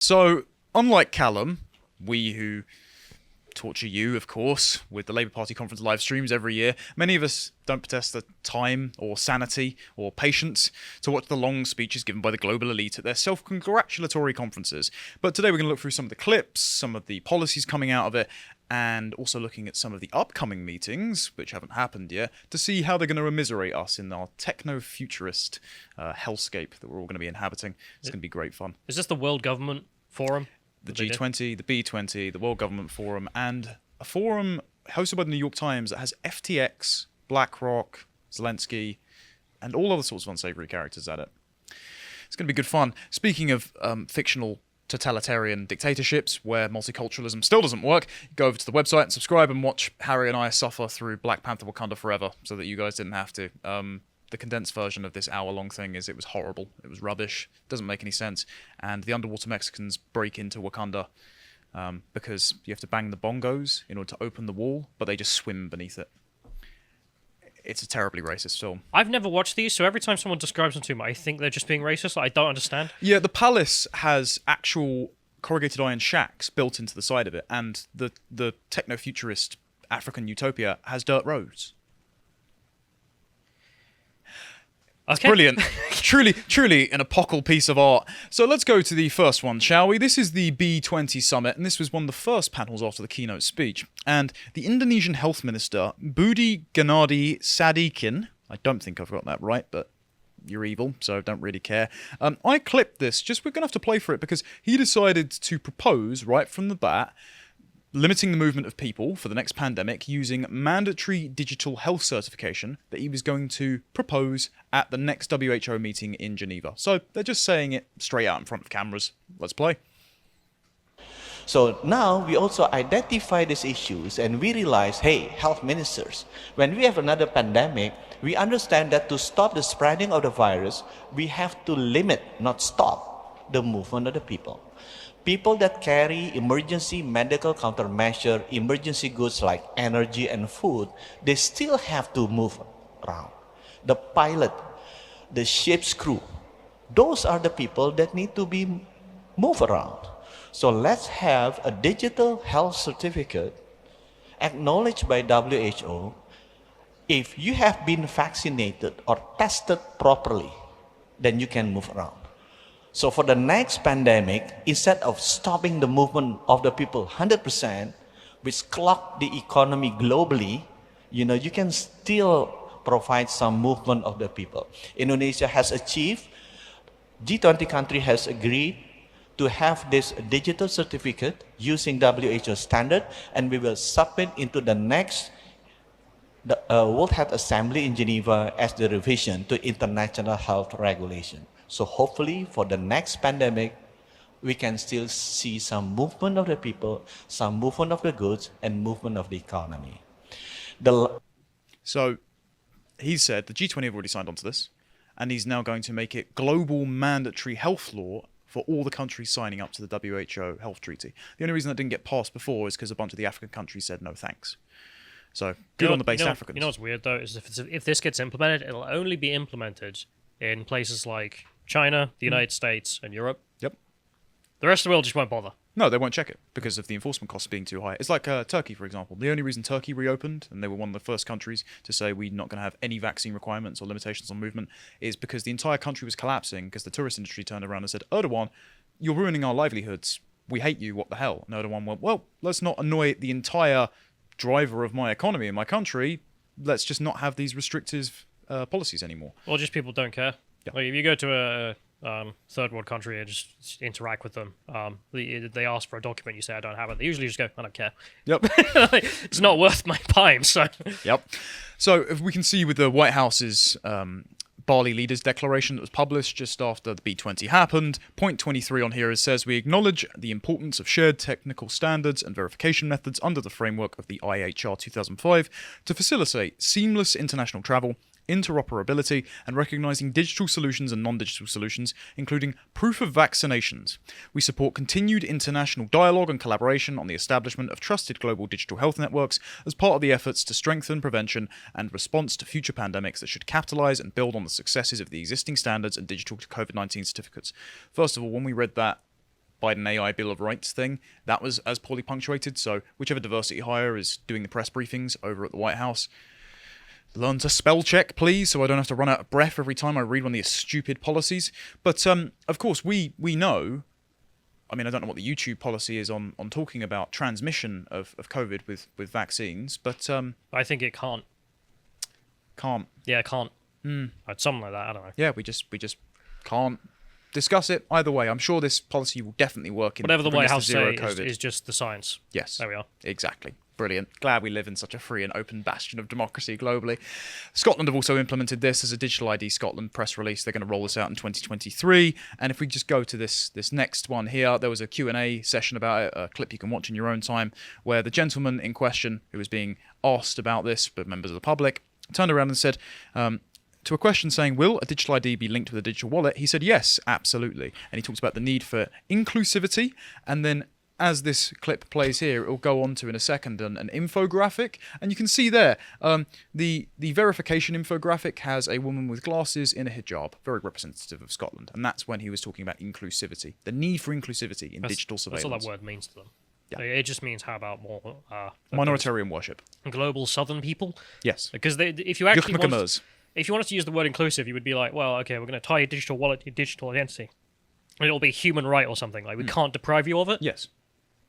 So, unlike Callum, we who torture you, of course, with the Labour Party conference live streams every year, many of us don't possess the time or sanity or patience to watch the long speeches given by the global elite at their self-congratulatory conferences. But today we're going to look through some of the clips, some of the policies coming out of it, and also looking at some of the upcoming meetings, which haven't happened yet, to see how they're going to immiserate us in our techno-futurist hellscape that we're all going to be inhabiting. It's going to be great fun. Is this the World Government Forum? The G20, the B20, the World Government Forum, and a forum hosted by the New York Times that has FTX, BlackRock, Zelensky, and all other sorts of unsavory characters at it. It's going to be good fun. Speaking of fictional totalitarian dictatorships where multiculturalism still doesn't work, go over to the website and subscribe and watch Harry and I suffer through Black Panther Wakanda Forever so that you guys didn't have to. The condensed version of this hour-long thing is it was horrible. It was rubbish. Doesn't make any sense. And the underwater Mexicans break into Wakanda because you have to bang the bongos in order to open the wall, but they just swim beneath it. It's a terribly racist film. I've never watched these, so every time someone describes them to me, I think they're just being racist. I don't understand. Yeah, the palace has actual corrugated iron shacks built into the side of it, and the techno-futurist African utopia has dirt roads. That's brilliant. Truly an epochal piece of art. So let's go to the first one, shall we? This is the B20 summit, and this was one of the first panels after the keynote speech. And the Indonesian health minister, Budi Gunadi Sadikin, I don't think I've got that right, but you're evil, so don't really care. I clipped this, we're going to have to play for it, because he decided to propose, right from the bat, limiting the movement of people for the next pandemic using mandatory digital health certification that he was going to propose at the next WHO meeting in Geneva. So they're just saying it straight out in front of cameras. Let's play. So now we also identify these issues and we realize, hey, health ministers, when we have another pandemic, we understand that to stop the spreading of the virus, we have to limit, not stop, the movement of the people. People that carry emergency medical countermeasure, emergency goods like energy and food, they still have to move around. The pilot, the ship's crew, those are the people that need to be moved around. So let's have a digital health certificate acknowledged by WHO. If you have been vaccinated or tested properly, then you can move around. So for the next pandemic, instead of stopping the movement of the people 100%, which clock the economy globally, you can still provide some movement of the people. Indonesia has achieved, G20 country has agreed to have this digital certificate using WHO standard, and we will submit into the next World Health Assembly in Geneva as the revision to international health regulation. So hopefully for the next pandemic, we can still see some movement of the people, some movement of the goods, and movement of the economy. So he said the G20 have already signed on to this, and he's now going to make it global mandatory health law for all the countries signing up to the WHO health treaty. The only reason that didn't get passed before is because a bunch of the African countries said no thanks. So good on the base Africans. You know what's weird though is if this gets implemented, it'll only be implemented in places like China, the United States, and Europe. Yep. The rest of the world just won't bother. No, they won't check it because of the enforcement costs being too high. It's like Turkey, for example. The only reason Turkey reopened, and they were one of the first countries to say we're not going to have any vaccine requirements or limitations on movement, is because the entire country was collapsing because the tourist industry turned around and said, Erdogan, you're ruining our livelihoods. We hate you. What the hell? And Erdogan went, well, let's not annoy the entire driver of my economy in my country. Let's just not have these restrictive policies anymore. Or just people don't care. Yeah. Like if you go to a third world country and just interact with them, they ask for a document, you say I don't have it. They usually just go, I don't care. Yep. It's not worth my time. So. Yep. So if we can see with the White House's Bali Leaders Declaration that was published just after the B20 happened, point 23 on here says we acknowledge the importance of shared technical standards and verification methods under the framework of the IHR 2005 to facilitate seamless international travel, interoperability, and recognizing digital solutions and non-digital solutions, including proof of vaccinations. We support continued international dialogue and collaboration on the establishment of trusted global digital health networks as part of the efforts to strengthen prevention and response to future pandemics that should capitalize and build on the successes of the existing standards and digital COVID-19 certificates. First of all, when we read that, Biden AI Bill of Rights thing, that was as poorly punctuated. So whichever diversity hire is doing the press briefings over at the White House, learn to spell check, please, so I don't have to run out of breath every time I read one of these stupid policies. But of course, we know. I mean, I don't know what the YouTube policy is on talking about transmission of COVID with vaccines, but I think it can't. Can't. Yeah, it can't. Something like that. I don't know. Yeah, we just can't discuss it either way. I'm sure this policy will definitely work in Whatever the bring White us to House zero say COVID. is just the science. Yes. There we are. Exactly. Brilliant. Glad we live in such a free and open bastion of democracy globally. Scotland have also implemented this as a Digital ID Scotland press release. They're going to roll this out in 2023. And if we just go to this next one here, there was a Q&A session about it, a clip you can watch in your own time, where the gentleman in question who was being asked about this by members of the public turned around and said, to a question saying, will a digital ID be linked with a digital wallet? He said, yes, absolutely. And he talks about the need for inclusivity. And then as this clip plays here, it will go on to, in a second, an infographic. And you can see there, the verification infographic has a woman with glasses in a hijab, very representative of Scotland. And that's when he was talking about inclusivity, the need for inclusivity in digital surveillance. That's all that word means to them. Yeah. It just means how about more Minoritarian worship. global Southern people? Yes. Because if you actually Yuck if you wanted to use the word inclusive, you would be like, well, okay, we're going to tie your digital wallet to your digital identity, and it'll be human right or something. Like we can't deprive you of it. Yes.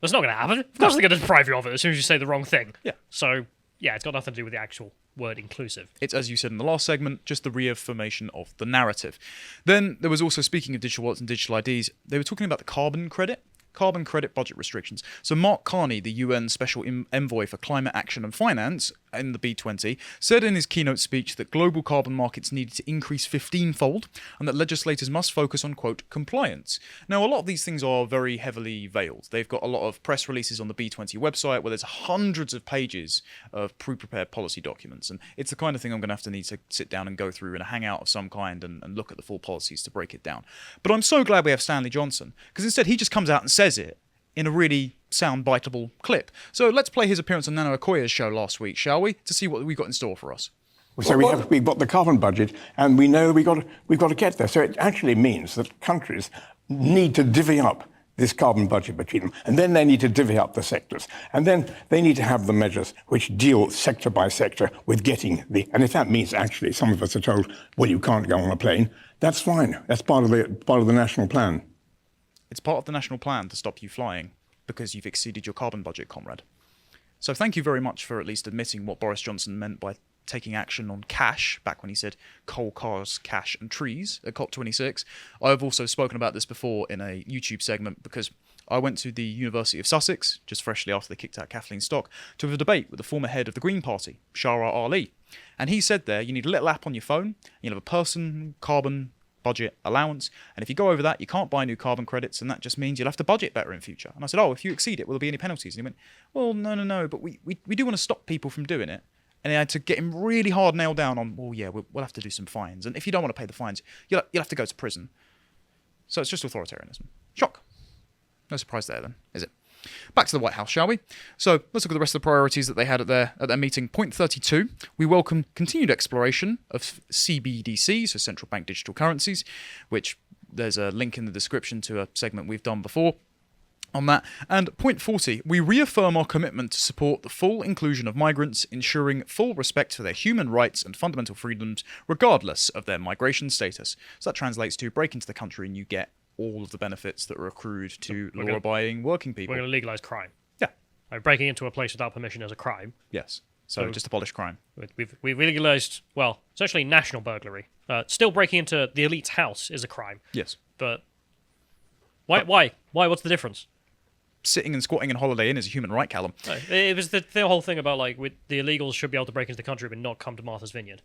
That's not going to happen. Of course, they're going to deprive you of it as soon as you say the wrong thing. Yeah. So yeah, it's got nothing to do with the actual word inclusive. It's, as you said in the last segment, just the reaffirmation of the narrative. Then there was also, speaking of digital wallets and digital IDs, they were talking about the carbon credit budget restrictions. So Mark Carney, the UN Special Envoy for Climate Action and Finance in the B20, said in his keynote speech that global carbon markets needed to increase 15-fold and that legislators must focus on, quote, compliance. Now, a lot of these things are very heavily veiled. They've got a lot of press releases on the B20 website where there's hundreds of pages of pre-prepared policy documents, and it's the kind of thing I'm going to need to sit down and go through in a hangout of some kind and look at the full policies to break it down. But I'm so glad we have Stanley Johnson, because instead he just comes out and says it in a really sound-biteable clip. So let's play his appearance on Nana Okoye's show last week, shall we, to see what we've got in store for us. So we've got the carbon budget, and we know we've got to get there. So it actually means that countries need to divvy up this carbon budget between them, and then they need to divvy up the sectors, and then they need to have the measures which deal sector by sector with getting the. And if that means actually some of us are told, well, you can't go on a plane, that's fine. That's part of the national plan. It's part of the national plan to stop you flying because you've exceeded your carbon budget, comrade. So thank you very much for at least admitting what Boris Johnson meant by taking action on cash, back when he said coal, cars, cash and trees at COP26. I've also spoken about this before in a YouTube segment because I went to the University of Sussex, just freshly after they kicked out Kathleen Stock, to have a debate with the former head of the Green Party, Shara Ali. And he said there, you need a little app on your phone, you'll have a person, carbon, budget allowance, and if you go over that, you can't buy new carbon credits, and that just means you'll have to budget better in future. And I said, oh, if you exceed it, will there be any penalties? And he went, well, no, but we do want to stop people from doing it. And I had to get him really hard nailed down on, well, yeah, we'll have to do some fines, and if you don't want to pay the fines, you'll have to go to prison. So it's just authoritarianism. Shock. No surprise there then, is it? Back to the White House, shall we? So let's look at the rest of the priorities that they had at their meeting. Point 32, we welcome continued exploration of CBDCs, so central bank digital currencies, which there's a link in the description to a segment we've done before on that. And point 40, we reaffirm our commitment to support the full inclusion of migrants, ensuring full respect for their human rights and fundamental freedoms, regardless of their migration status. So that translates to break into the country and you get all of the benefits that are accrued to law-abiding working people. We're going to legalise crime. Yeah. Like breaking into a place without permission is a crime. Yes. So just abolish crime. We've legalised, well, it's actually national burglary. Still breaking into the elite's house is a crime. Yes. But why? What's the difference? Sitting and squatting in Holiday Inn is a human right, Callum. It was the whole thing about like the illegals should be able to break into the country but not come to Martha's Vineyard.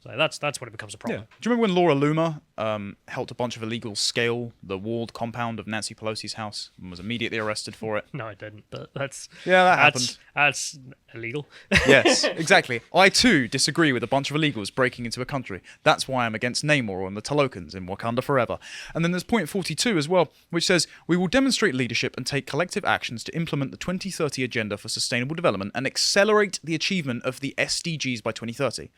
So that's when it becomes a problem. Yeah. Do you remember when Laura Loomer helped a bunch of illegals scale the walled compound of Nancy Pelosi's house and was immediately arrested for it? No, I didn't. But that happened. That's illegal. Yes, exactly. I too disagree with a bunch of illegals breaking into a country. That's why I'm against Namor and the Talokans in Wakanda forever. And then there's point 42 as well, which says, we will demonstrate leadership and take collective actions to implement the 2030 Agenda for Sustainable Development and accelerate the achievement of the SDGs by 2030.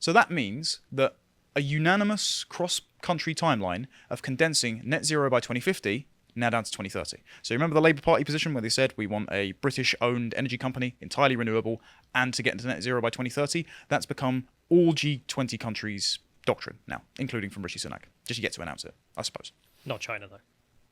So that means that a unanimous cross-country timeline of condensing net zero by 2050, now down to 2030. So you remember the Labour Party position where they said we want a British-owned energy company, entirely renewable, and to get into net zero by 2030? That's become all G20 countries' doctrine now, including from Rishi Sunak. Just yet to announce it, I suppose. Not China, though.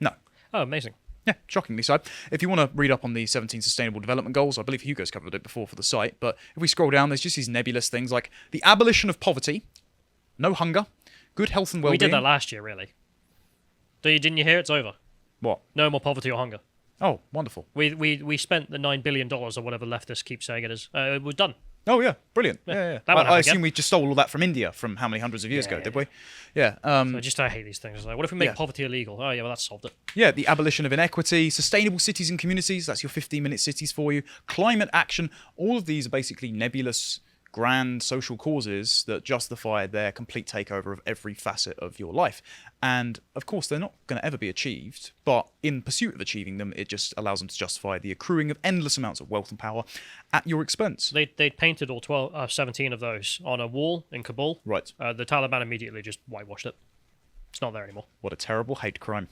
No. Oh, amazing. Yeah, shockingly so. If you want to read up on the 17 Sustainable Development Goals, I believe Hugo's covered it before for the site, but if we scroll down, there's just these nebulous things like the abolition of poverty, no hunger, good health and well-being. We did that last year, really. Didn't you hear? It's over. What? No more poverty or hunger. Oh, wonderful. We spent the $9 billion or whatever leftists keep saying it is. We're done. Oh, yeah, brilliant. Yeah. That won't I happen assume again. we just stole all that from India from how many hundreds of years ago, did we? Yeah. I hate these things. Like, what if we make Yeah. poverty illegal? Oh, yeah, well, that solved it. Yeah, the abolition of inequity, sustainable cities and communities, that's your 15-minute cities for you, climate action, all of these are basically nebulous, grand social causes that justify their complete takeover of every facet of your life. And, of course, they're not going to ever be achieved, but in pursuit of achieving them, it just allows them to justify the accruing of endless amounts of wealth and power at your expense. They'd painted all 17 of those on a wall in Kabul. Right. The Taliban immediately just whitewashed it. It's not there anymore. What a terrible hate crime.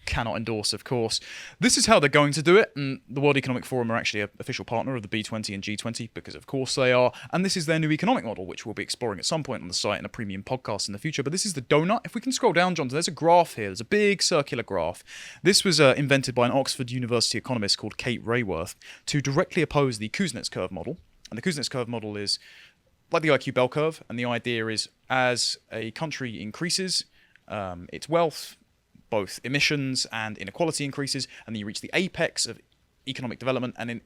Cannot endorse, of course. This is how they're going to do it, and the World Economic Forum are actually an official partner of the B20 and G20, because of course they are, and this is their new economic model, which we'll be exploring at some point on the site in a premium podcast in the future. But this is the donut. If we can scroll down, Jonathan, there's a graph here. There's a big circular graph. This was invented by an Oxford University economist called Kate Raworth to directly oppose the Kuznets curve model. And the Kuznets curve model is like the IQ bell curve, and the idea is as a country increases its wealth, both emissions and inequality increases, and then you reach the apex of economic development, and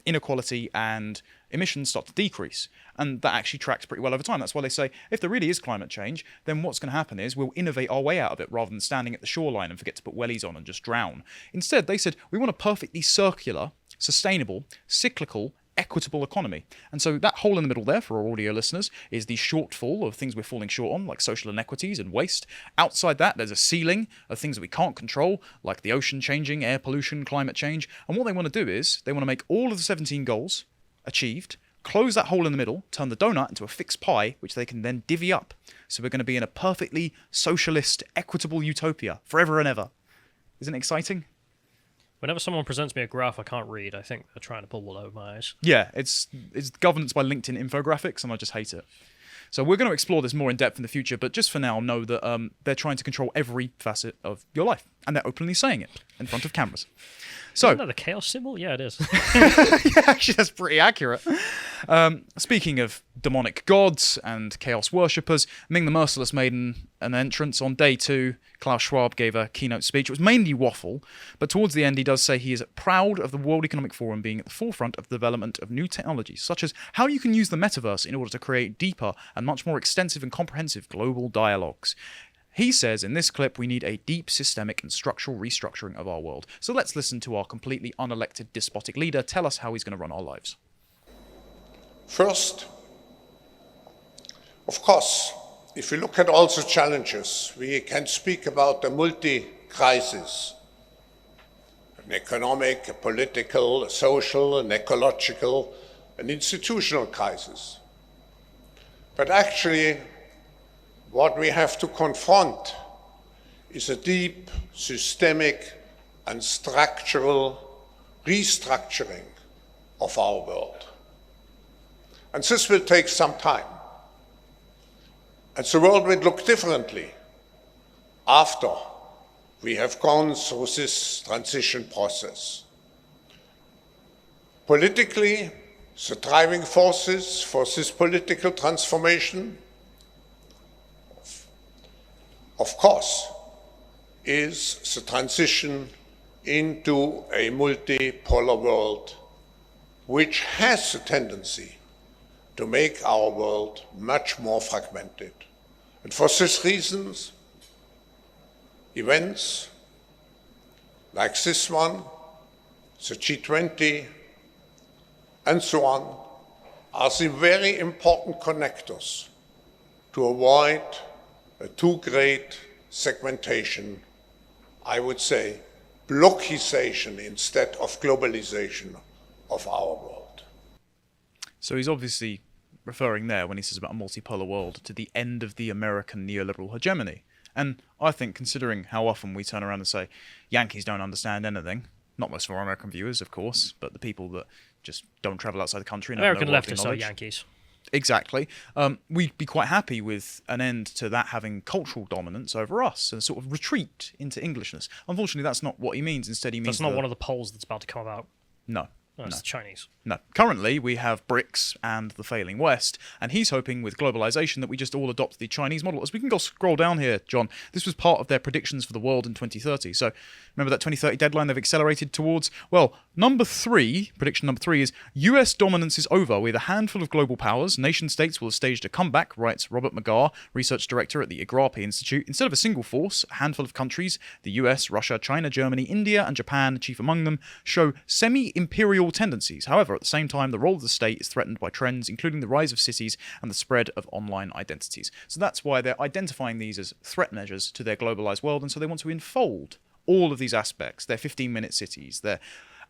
inequality and emissions start to decrease. And that actually tracks pretty well over time. That's why they say if there really is climate change, then what's going to happen is we'll innovate our way out of it rather than standing at the shoreline and forget to put wellies on and just drown. Instead, they said we want a perfectly circular, sustainable, cyclical, equitable economy. And so that hole in the middle there, for our audio listeners, is the shortfall of things we're falling short on, like social inequities and waste. Outside that, there's a ceiling of things that we can't control, like the ocean changing, air pollution, climate change. And what they want to do is they want to make all of the 17 goals achieved, close that hole in the middle, turn the donut into a fixed pie, which they can then divvy up. So we're going to be in a perfectly socialist, equitable utopia forever and ever. Isn't it exciting? Whenever someone presents me a graph I can't read, I think they're trying to pull wool over my eyes. Yeah, it's governance by LinkedIn infographics, and I just hate it. So we're going to explore this more in depth in the future, but just for now, know that they're trying to control every facet of your life, and they're openly saying it in front of cameras. So, Isn't that the chaos symbol? Yeah, it is. yeah, actually, that's pretty accurate. Speaking of demonic gods and chaos worshippers, Ming the Merciless made an entrance on day 2. Klaus Schwab gave a keynote speech. It was mainly waffle, but towards the end he does say he is proud of the World Economic Forum being at the forefront of the development of new technologies, such as how you can use the metaverse in order to create deeper and much more extensive and comprehensive global dialogues. He says in this clip we need a deep systemic and structural restructuring of our world. So let's listen to our completely unelected despotic leader tell us how he's going to run our lives. First, of course, if we look at all the challenges, we can speak about a multi-crisis, an economic, a political, a social, an ecological, an institutional crisis. But actually, what we have to confront is a deep, systemic, and structural restructuring of our world. And this will take some time. And the world will look differently after we have gone through this transition process. Politically, the driving forces for this political transformation, of course, is the transition into a multipolar world, which has a tendency to make our world much more fragmented. And for these reasons, events like this one, the G20, and so on, are the very important connectors to avoid a too great segmentation, I would say, blockization instead of globalization of our world. So he's obviously referring there, when he says about a multipolar world, to the end of the American neoliberal hegemony. And I think, considering how often we turn around and say, Yankees don't understand anything, not most of our American viewers, of course, but the people that just don't travel outside the country and American have no worldly leftists are knowledge. Yankees. Exactly. We'd be quite happy with an end to that having cultural dominance over us and a sort of retreat into Englishness. Unfortunately, that's not what he means. Instead, he means That's not one of the polls that's about to come out. No. No, it's the Chinese. No. Currently, we have BRICS and the failing West, and he's hoping with globalization that we just all adopt the Chinese model. As we can go scroll down here, John, this was part of their predictions for the world in 2030. So remember that 2030 deadline they've accelerated towards? Well, prediction number three is US dominance is over with a handful of global powers. Nation states will have staged a comeback, writes Robert McGarr, research director at the Agrapy Institute. Instead of a single force, a handful of countries, the US, Russia, China, Germany, India, and Japan, chief among them, show semi-imperial tendencies. However, at the same time, the role of the state is threatened by trends, including the rise of cities and the spread of online identities. So that's why they're identifying these as threat measures to their globalized world, and so they want to enfold all of these aspects, their 15-minute cities, their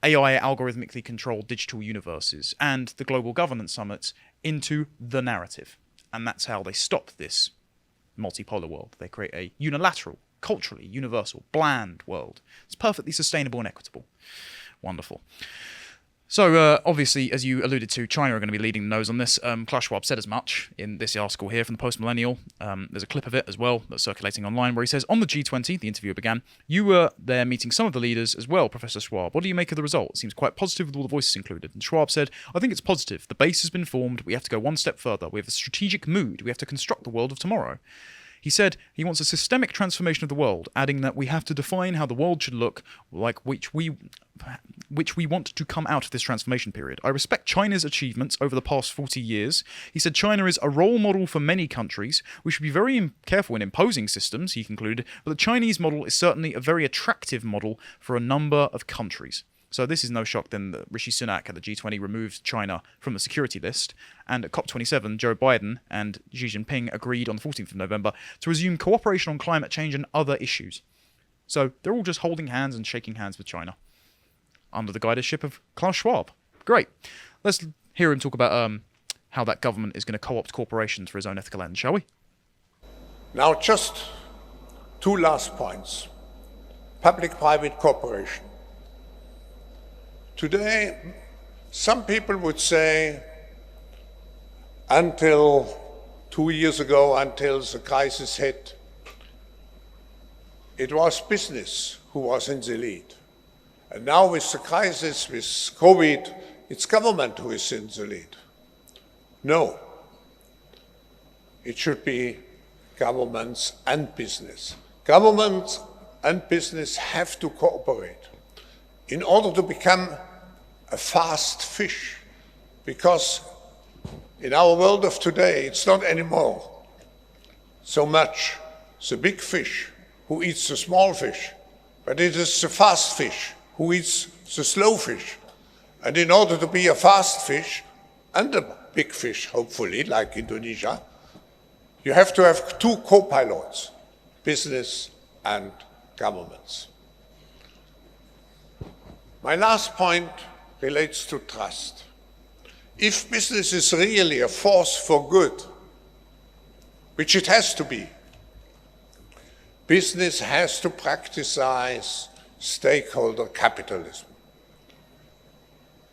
AI algorithmically controlled digital universes, and the global governance summits into the narrative. And that's how they stop this multipolar world. They create a unilateral, culturally universal, bland world. It's perfectly sustainable and equitable. Wonderful. So, obviously, as you alluded to, China are going to be leading the nose on this. Klaus Schwab said as much in this article here from the Post-Millennial. There's a clip of it as well that's circulating online where he says, on the G20, the interview began, you were there meeting some of the leaders as well, Professor Schwab. What do you make of the result? It seems quite positive with all the voices included. And Schwab said, I think it's positive. The base has been formed. We have to go one step further. We have a strategic mood. We have to construct the world of tomorrow. He said he wants a systemic transformation of the world, adding that we have to define how the world should look like which we want to come out of this transformation period. I respect China's achievements over the past 40 years. He said China is a role model for many countries. We should be very careful in imposing systems, he concluded, but the Chinese model is certainly a very attractive model for a number of countries. So this is no shock then that Rishi Sunak at the G20 removed China from the security list, and at COP27, Joe Biden and Xi Jinping agreed on the 14th of November to resume cooperation on climate change and other issues. So they're all just holding hands and shaking hands with China under the guidance of Klaus Schwab. Great. Let's hear him talk about how that government is going to co-opt corporations for his own ethical ends, shall we? Now, just two last points. Public-private cooperation. Today, some people would say, until 2 years ago, until the crisis hit, it was business who was in the lead. And now with the crisis, with COVID, it's government who is in the lead. No. It should be governments and business. Governments and business have to cooperate in order to become a fast fish, because in our world of today, it's not anymore so much the big fish who eats the small fish, but it is the fast fish who eats the slow fish. And in order to be a fast fish and a big fish, hopefully, like Indonesia, you have to have two co-pilots, business and governments. My last point relates to trust. If business is really a force for good, which it has to be, business has to practice stakeholder capitalism.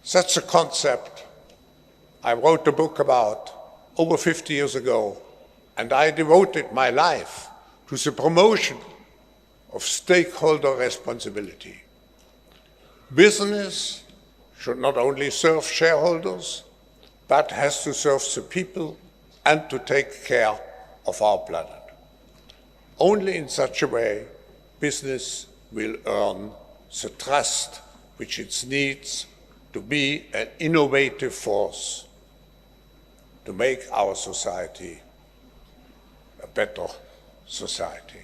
Such a concept I wrote a book about over 50 years ago, and I devoted my life to the promotion of stakeholder responsibility. Business should not only serve shareholders, but has to serve the people and to take care of our planet. Only in such a way, business will earn the trust which it needs to be an innovative force to make our society a better society.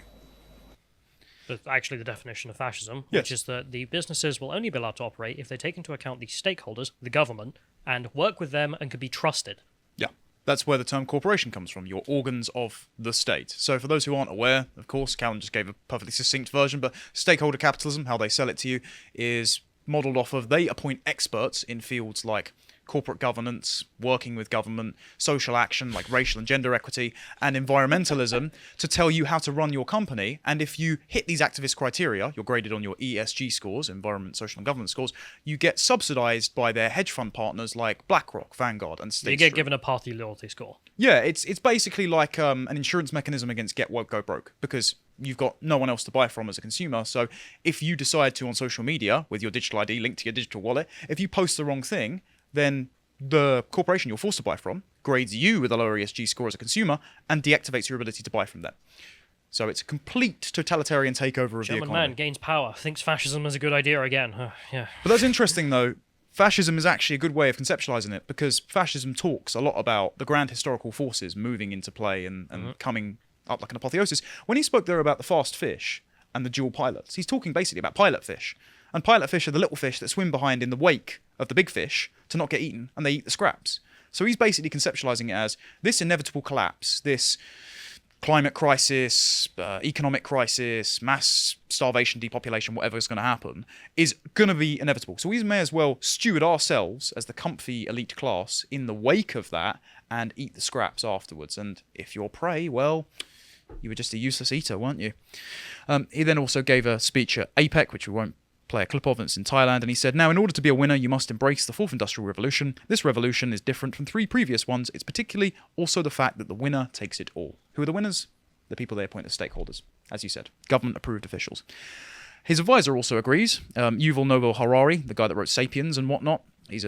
That's actually the definition of fascism, Yes. which is that the businesses will only be allowed to operate if they take into account the stakeholders, the government, and work with them and can be trusted. Yeah. That's where the term corporation comes from, your organs of the state. So for those who aren't aware, of course, Callan just gave a perfectly succinct version, but stakeholder capitalism, how they sell it to you, is modeled off of, they appoint experts in fields like corporate governance, working with government, social action like racial and gender equity, and environmentalism to tell you how to run your company. And if you hit these activist criteria, you're graded on your ESG scores, environment, social and governance scores, you get subsidized by their hedge fund partners like BlackRock, Vanguard, and State You get Street. given a party loyalty score. Yeah, it's basically like an insurance mechanism against get woke, go broke, because you've got no one else to buy from as a consumer. So if you decide to, on social media, with your digital ID linked to your digital wallet, if you post the wrong thing, then the corporation you're forced to buy from grades you with a lower ESG score as a consumer and deactivates your ability to buy from them. So it's a complete totalitarian takeover of the German economy. man gains power, thinks fascism is a good idea again. Yeah. But that's interesting, though. Fascism is actually a good way of conceptualizing it, because fascism talks a lot about the grand historical forces moving into play and coming up like an apotheosis. When he spoke there about the fast fish and the dual pilots, he's talking basically about pilot fish. And pilot fish are the little fish that swim behind in the wake of the big fish to not get eaten, and they eat the scraps. So he's basically conceptualizing it as this inevitable collapse, this climate crisis, economic crisis, mass starvation, depopulation, whatever is going to happen, is going to be inevitable. So we may as well steward ourselves as the comfy elite class in the wake of that and eat the scraps afterwards. And if you're prey, well, you were just a useless eater, weren't you? He then also gave a speech at APEC, which we won't play a clip of, and it's in Thailand, and he said, now, in order to be a winner, you must embrace the fourth industrial revolution. This revolution is different from 3 previous ones. It's particularly also the fact that the winner takes it all. Who are the winners? The people they appoint as stakeholders, as you said, government-approved officials. His advisor also agrees. Yuval Noah Harari, the guy that wrote *Sapiens* and whatnot, he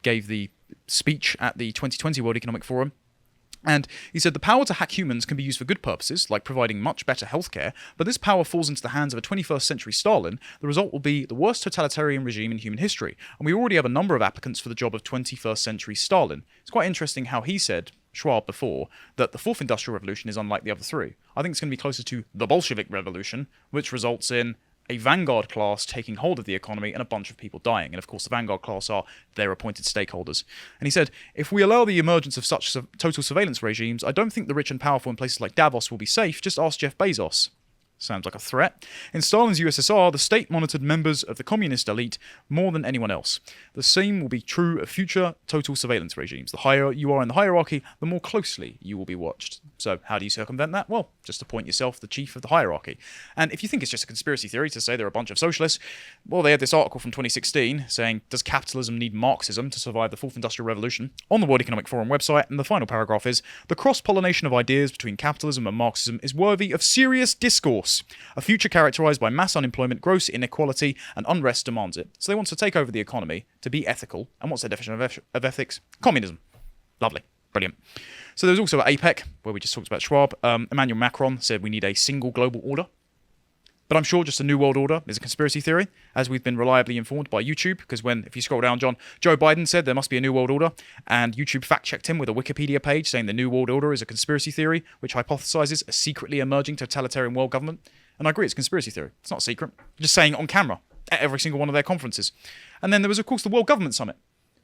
gave the speech at the 2020 World Economic Forum. And he said the power to hack humans can be used for good purposes, like providing much better healthcare, but this power falls into the hands of a 21st century Stalin. The result will be the worst totalitarian regime in human history. And we already have a number of applicants for the job of 21st century Stalin. It's quite interesting how he said, Schwab before, that the fourth industrial revolution is unlike the other 3. I think it's going to be closer to the Bolshevik revolution, which results in a vanguard class taking hold of the economy and a bunch of people dying. And of course, the vanguard class are their appointed stakeholders. And he said, if we allow the emergence of such total surveillance regimes, I don't think the rich and powerful in places like Davos will be safe. Just ask Jeff Bezos. Sounds like a threat. In Stalin's USSR, the state monitored members of the communist elite more than anyone else. The same will be true of future total surveillance regimes. The higher you are in the hierarchy, the more closely you will be watched. So how do you circumvent that? Well, just appoint yourself the chief of the hierarchy. And if you think it's just a conspiracy theory to say they're a bunch of socialists, well, they had this article from 2016 saying, does capitalism need Marxism to survive the fourth industrial revolution? On the World Economic Forum website, and the final paragraph is, the cross-pollination of ideas between capitalism and Marxism is worthy of serious discourse. A future characterized by mass unemployment, gross inequality, and unrest demands it. So they want to take over the economy to be ethical. And what's their definition of ethics? Communism. Lovely. Brilliant. So there was also at APEC, where we just talked about Schwab. Emmanuel Macron said we need a single global order. But I'm sure just a new world order is a conspiracy theory, as we've been reliably informed by YouTube, because if you scroll down, John, Joe Biden said there must be a new world order, and YouTube fact-checked him with a Wikipedia page saying the new world order is a conspiracy theory, which hypothesizes a secretly emerging totalitarian world government. And I agree, it's a conspiracy theory. It's not secret. Just saying it on camera at every single one of their conferences. And then there was, of course, the World Government Summit,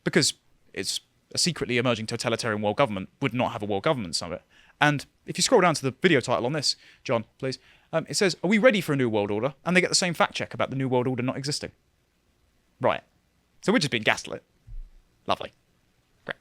because it's a secretly emerging totalitarian world government would not have a World Government Summit. And if you scroll down to the video title on this, John, please, it says, are we ready for a new world order? And they get the same fact check about the new world order not existing. Right. So we're just being gaslit. Lovely. Great.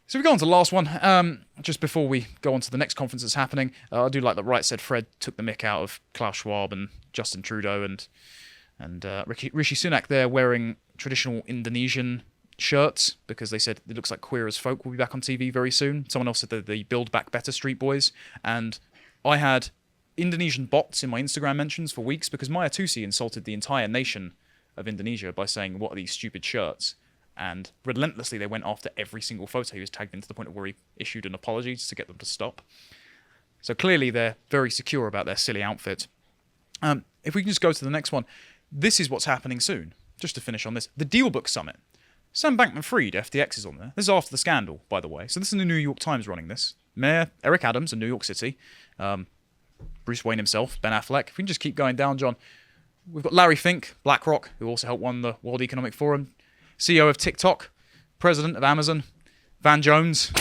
So we go on to the last one. Just before we go on to the next conference that's happening, I do like that Right Said Fred took the mick out of Klaus Schwab and Justin Trudeau and Rishi Sunak there wearing traditional Indonesian shirts because they said it looks like Queer as Folk will be back on TV very soon. Someone else said that the Build Back Better Street Boys. And I had Indonesian bots in my Instagram mentions for weeks because Maya Tusi insulted the entire nation of Indonesia by saying, what are these stupid shirts? And relentlessly, they went after every single photo he was tagged in to the point where he issued an apology to get them to stop. So clearly, they're very secure about their silly outfit. If we can just go to the next one, this is what's happening soon. Just to finish on this, the Dealbook Summit. Sam Bankman-Fried, FTX, is on there. This is after the scandal, by the way. So this is the New York Times running this. Mayor Eric Adams in New York City. Bruce Wayne himself, Ben Affleck. If we can just keep going down, John. We've got Larry Fink, BlackRock, who also helped run the World Economic Forum. CEO of TikTok, president of Amazon, Van Jones.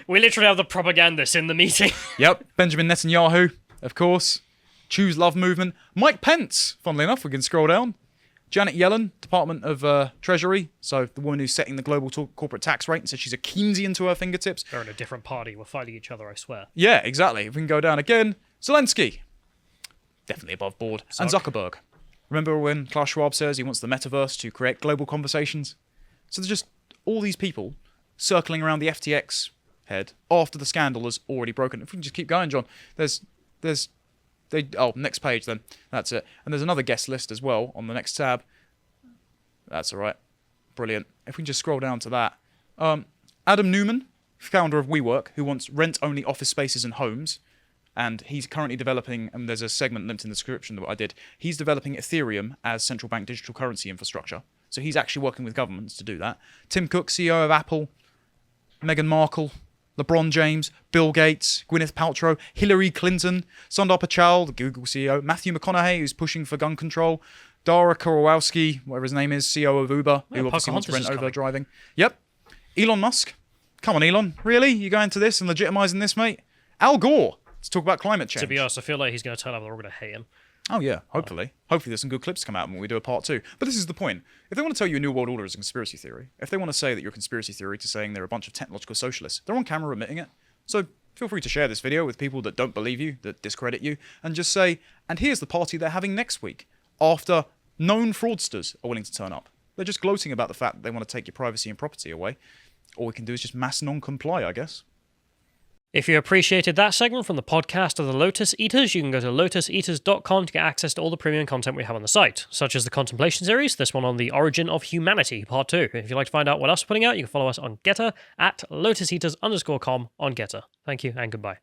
We literally have the propagandists in the meeting. Yep, Benjamin Netanyahu, of course. Choose Love Movement. Mike Pence, funnily enough, we can scroll down. Janet Yellen, Department of Treasury, so the woman who's setting the global corporate tax rate, and says she's a Keynesian to her fingertips. They're in a different party. We're fighting each other, I swear. Yeah, exactly. If we can go down again, Zelensky, definitely above board. And Zuckerberg. Remember when Klaus Schwab says he wants the metaverse to create global conversations? So there's just all these people circling around the FTX head after the scandal has already broken. If we can just keep going, John, next page then. That's it. And there's another guest list as well on the next tab. That's all right. Brilliant. If we can just scroll down to that. Adam Newman, founder of WeWork, who wants rent-only office spaces and homes. And he's currently developing, and there's a segment linked in the description that I did, he's developing Ethereum as central bank digital currency infrastructure. So he's actually working with governments to do that. Tim Cook, CEO of Apple, Meghan Markle, LeBron James, Bill Gates, Gwyneth Paltrow, Hillary Clinton, Sundar Pichai, the Google CEO, Matthew McConaughey, who's pushing for gun control, Dara Kowalski, whatever his name is, CEO of Uber, who obviously wants to rent over driving. Yep. Elon Musk. Come on, Elon. Really? You going to this and legitimizing this, mate? Al Gore. Let's talk about climate change. To be honest, I feel like he's going to turn up and we're all going to hate him. Oh, yeah, hopefully. Hopefully there's some good clips to come out when we do a part 2. But this is the point. If they want to tell you a New World Order is a conspiracy theory, if they want to say that your conspiracy theory to saying they're a bunch of technological socialists, they're on camera admitting it. So feel free to share this video with people that don't believe you, that discredit you, and just say, and here's the party they're having next week, after known fraudsters are willing to turn up. They're just gloating about the fact that they want to take your privacy and property away. All we can do is just mass non-comply, I guess. If you appreciated that segment from the podcast of the Lotus Eaters, you can go to lotuseaters.com to get access to all the premium content we have on the site, such as the Contemplation series, this one on the origin of humanity, part 2. If you'd like to find out what else we're putting out, you can follow us on Getter at lotuseaters_com on Getter. Thank you and goodbye.